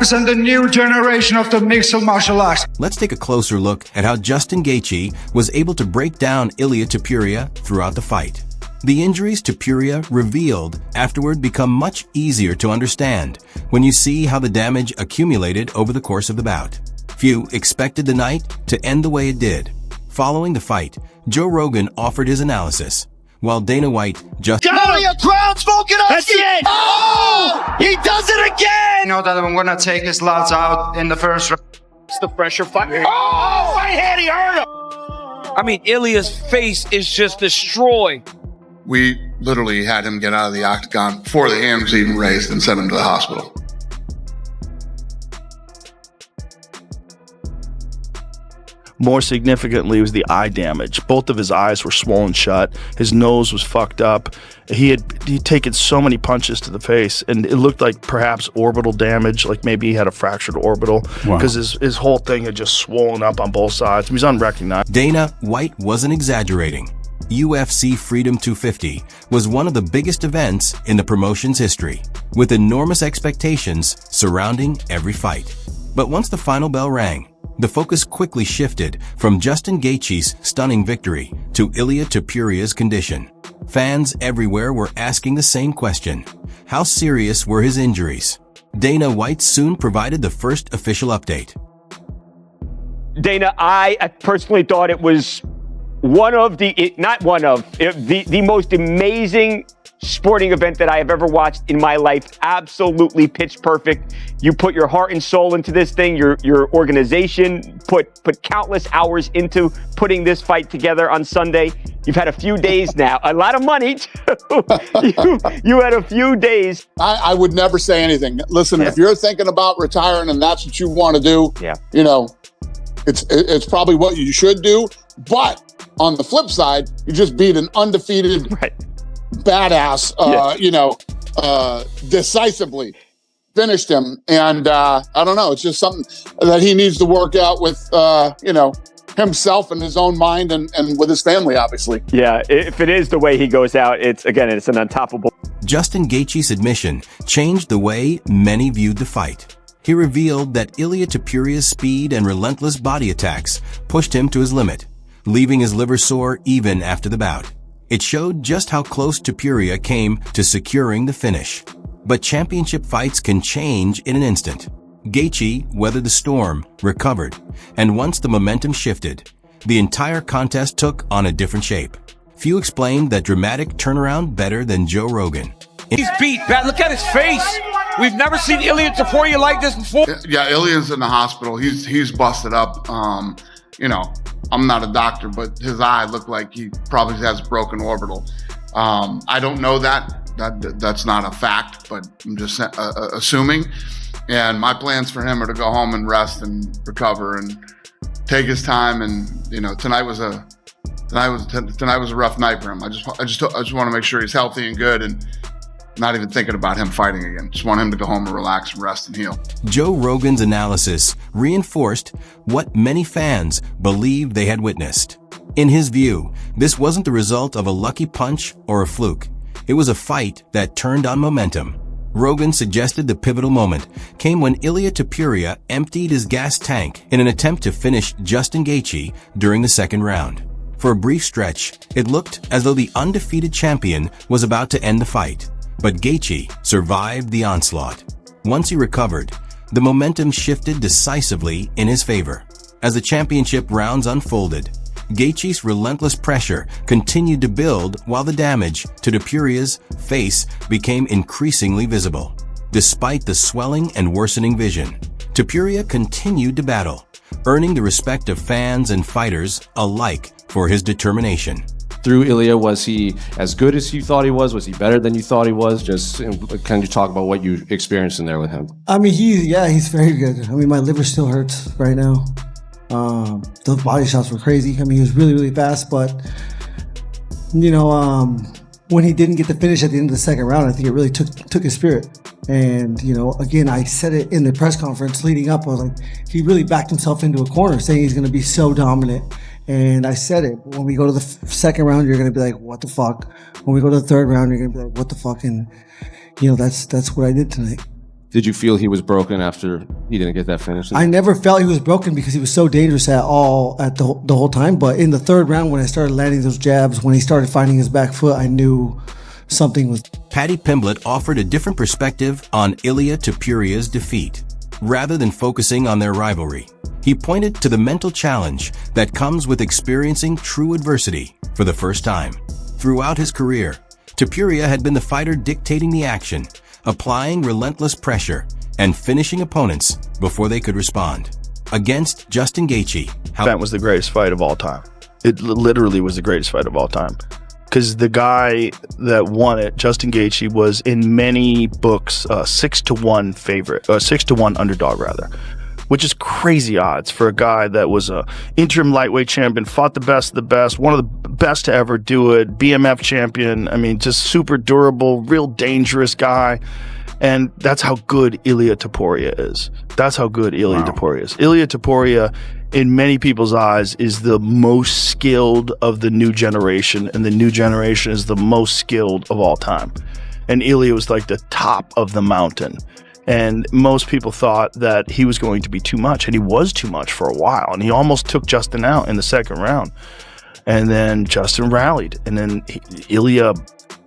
and the new generation of the mixed martial arts. Let's take a closer look at how Justin Gaethje was able to break down Ilia Topuria throughout the fight. The injuries Topuria revealed afterward become much easier to understand when you see how the damage accumulated over the course of the bout. Few expected the night to end the way it did. Following the fight, Joe Rogan offered his analysis, while Dana White just— Ilia crowd smoking up. That's it! Oh! He does it again! You know that I'm gonna take his lads out in the first round. It's the pressure fight. Oh! Right hand, he hurt him! I mean, Ilia's face is just destroyed. We literally had him get out of the octagon before the hand's even raised and sent him to the hospital. More significantly was the eye damage. Both of his eyes were swollen shut. His nose was fucked up. He'd taken so many punches to the face, and it looked like perhaps orbital damage, like maybe he had a fractured orbital, because his whole thing had just swollen up on both sides. He was unrecognized. Dana White wasn't exaggerating. UFC Freedom 250 was one of the biggest events in the promotion's history, with enormous expectations surrounding every fight. But once the final bell rang, the focus quickly shifted from Justin Gaethje's stunning victory to Ilia Topuria's condition. Fans everywhere were asking the same question: how serious were his injuries? Dana White soon provided the first official update. Dana, I personally thought it was the most amazing sporting event that I have ever watched in my life. Absolutely pitch perfect. You put your heart and soul into this thing. Your organization put countless hours into putting this fight together on Sunday. You've had a few days now, a lot of money too. you had a few days. I would never say anything. Listen, if you're thinking about retiring and that's what you want to do, you know, it's probably what you should do. But on the flip side, you just beat an undefeated badass, decisively. Finished him. And I don't know, it's just something that he needs to work out with, himself and his own mind and with his family, obviously. Yeah, if it is the way he goes out, it's an untoppable. Justin Gaethje's admission changed the way many viewed the fight. He revealed that Ilia Topuria's speed and relentless body attacks pushed him to his limit, leaving his liver sore even after the bout. It showed just how close Topuria came to securing the finish. But championship fights can change in an instant. Gaethje weathered the storm, recovered, and once the momentum shifted, the entire contest took on a different shape. Few explained that dramatic turnaround better than Joe Rogan. He's beat bad. Look at his face. We've never seen Ilia Topuria like this before. Yeah, Ilia's in the hospital. He's busted up. I'm not a doctor, but his eye looked like he probably has broken orbital. I don't know that's not a fact, but I'm just assuming. And my plans for him are to go home and rest and recover and take his time. And tonight was a rough night for him. I just want to make sure he's healthy and good, and not even thinking about him fighting again. Just want him to go home and relax and rest and heal. Joe Rogan's analysis reinforced what many fans believed they had witnessed. In his view, this wasn't the result of a lucky punch or a fluke. It was a fight that turned on momentum. Rogan suggested the pivotal moment came when Ilia Topuria emptied his gas tank in an attempt to finish Justin Gaethje during the second round. For a brief stretch, it looked as though the undefeated champion was about to end the fight. But Gaethje survived the onslaught. Once he recovered, the momentum shifted decisively in his favor. As the championship rounds unfolded, Gaethje's relentless pressure continued to build while the damage to Topuria's face became increasingly visible. Despite the swelling and worsening vision, Topuria continued to battle, earning the respect of fans and fighters alike for his determination. Through Ilia, was he as good as you thought he was? Was he better than you thought he was? Just can you talk about what you experienced in there with him? I mean, he's very good. I mean, my liver still hurts right now. Those body shots were crazy. I mean, he was really, really fast, but when he didn't get the finish at the end of the second round, I think it really took his spirit. And, again, I said it in the press conference leading up. I was like, he really backed himself into a corner saying he's going to be so dominant. And I said it. When we go to the second round, you're going to be like, what the fuck? When we go to the third round, you're going to be like, what the fuck? And, that's what I did tonight. Did you feel he was broken after he didn't get that finish? I never felt he was broken because he was so dangerous at the whole time. But in the third round, when I started landing those jabs, when he started finding his back foot, I knew something was. Paddy Pimblett offered a different perspective on Ilia Topuria's defeat. Rather than focusing on their rivalry, he pointed to the mental challenge that comes with experiencing true adversity for the first time. Throughout his career, Topuria had been the fighter dictating the action, applying relentless pressure, and finishing opponents before they could respond. Against Justin Gaethje, That was the greatest fight of all time. It literally was the greatest fight of all time. Because the guy that won it, Justin Gaethje, was in many books 6-1 favorite, 6-1 underdog rather, which is crazy odds for a guy that was a interim lightweight champion, fought the best of the best, one of the best to ever do it, BMF champion. I mean, just super durable, real dangerous guy. And that's how good Ilia Topuria is. That's how good Ilia Topuria is. Ilia Topuria, in many people's eyes, is the most skilled of the new generation, and the new generation is the most skilled of all time. And Ilia was like the top of the mountain. And most people thought that he was going to be too much, and he was too much for a while. And he almost took Justin out in the second round. And then Justin rallied. And then Ilia,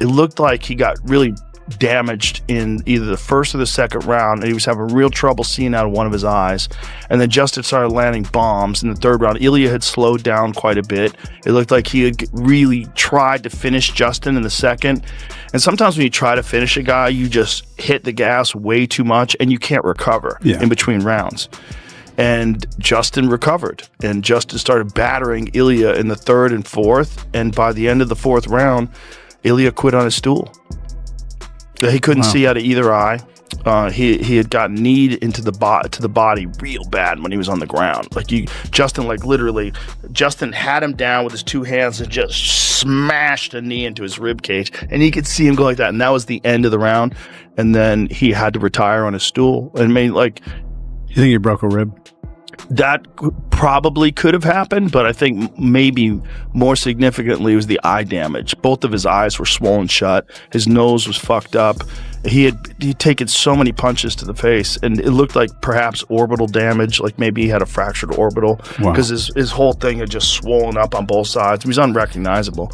it looked like he got really damaged in either the first or the second round, and he was having real trouble seeing out of one of his eyes. And then Justin started landing bombs in the third round. Ilia had slowed down quite a bit. It looked like he had really tried to finish Justin in the second. And sometimes when you try to finish a guy, you just hit the gas way too much and you can't recover in between rounds. And Justin recovered, and Justin started battering Ilia in the third and fourth. And by the end of the fourth round, Ilia quit on his stool. He couldn't see out of either eye. He had gotten kneed into the body real bad when he was on the ground. Justin had him down with his two hands and just smashed a knee into his rib cage, and he could see him go like that. And that was the end of the round. And then he had to retire on his stool. And you think he broke a rib? That probably could have happened, but I think maybe more significantly was the eye damage. Both of his eyes were swollen shut. His nose was fucked up. He'd taken so many punches to the face, and it looked like perhaps orbital damage, like maybe he had a fractured orbital, because his whole thing had just swollen up on both sides. He was unrecognizable.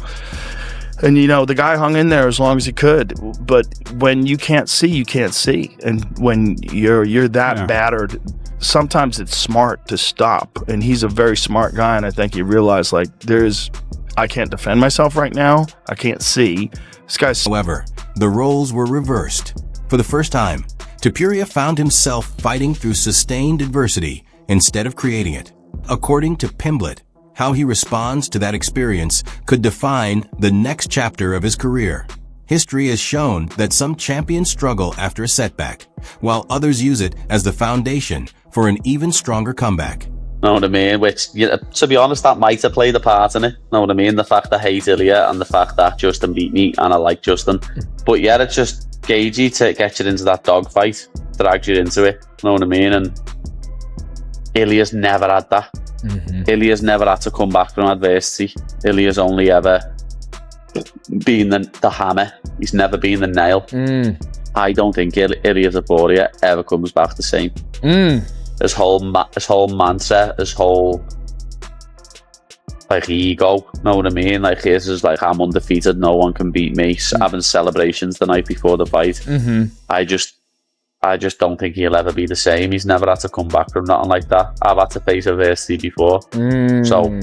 And, the guy hung in there as long as he could. But when you can't see, you can't see. And when you're that battered, sometimes it's smart to stop. And he's a very smart guy, and I think he realized, I can't defend myself right now. I can't see. This guy's... However, the roles were reversed. For the first time, Topuria found himself fighting through sustained adversity instead of creating it. According to Pimblett, how he responds to that experience could define the next chapter of his career. History has shown that some champions struggle after a setback, while others use it as the foundation for an even stronger comeback. Know what I mean? Which, to be honest, that might have played a part in it. Know what I mean? The fact that I hate Ilia and the fact that Justin beat me and I like Justin. But yeah, it's just Gaethje to get you into that dogfight, drags you into it. Know what I mean? And Ilia's never had that. Ilia's never had to come back from adversity. Ilia's only ever been the hammer. He's never been the nail. I don't think Ilia Topuria ever comes back the same. His whole mindset, his whole ego, know what I mean? His is I'm undefeated, no one can beat me. Having celebrations the night before the fight. I just don't think he'll ever be the same. He's never had to come back from nothing like that. I've had to face adversity before. So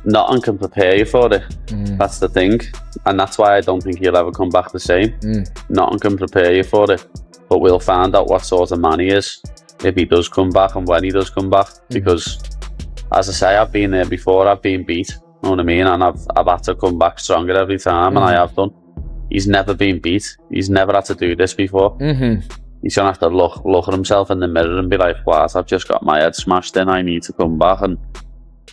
nothing can prepare you for it. That's the thing. And that's why I don't think he'll ever come back the same. Nothing can prepare you for it. But we'll find out what sort of man he is if he does come back and when he does come back. Because, as I say, I've been there before. I've been beat. Know what I mean? And I've had to come back stronger every time, and I have done. He's never been beat. He's never had to do this before. He's going to have to look at himself in the mirror and be like, what, I've just got my head smashed in, I need to come back. And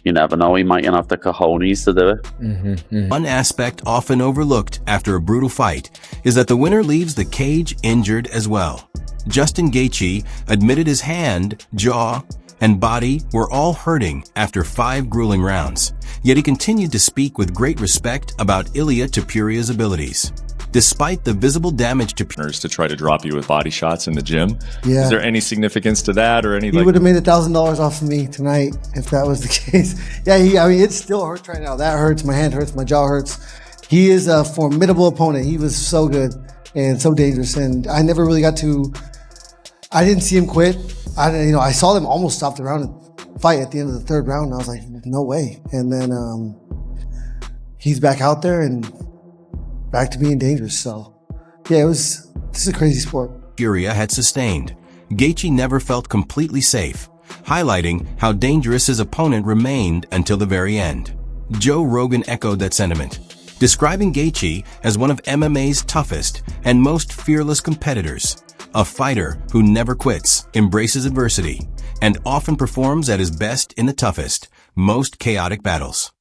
you never know, he might have the cojones to do it. One aspect often overlooked after a brutal fight is that the winner leaves the cage injured as well. Justin Gaethje admitted his hand, jaw, and body were all hurting after 5 grueling rounds, yet he continued to speak with great respect about Ilia Topuria's abilities. Despite the visible damage to to try to drop you with body shots in the gym. Yeah. Is there any significance to that or any He would have made $1,000 off of me tonight if that was the case. Yeah, I mean, it still hurts right now. That hurts. My hand hurts. My jaw hurts. He is a formidable opponent. He was so good and so dangerous. And I never really I didn't see him quit. I saw them almost stop the round and fight at the end of the third round. And I was like, no way. And then he's back out there and back to being dangerous. So yeah, this is a crazy sport. Topuria had sustained. Gaethje never felt completely safe, highlighting how dangerous his opponent remained until the very end. Joe Rogan echoed that sentiment, describing Gaethje as one of MMA's toughest and most fearless competitors, a fighter who never quits, embraces adversity, and often performs at his best in the toughest, most chaotic battles.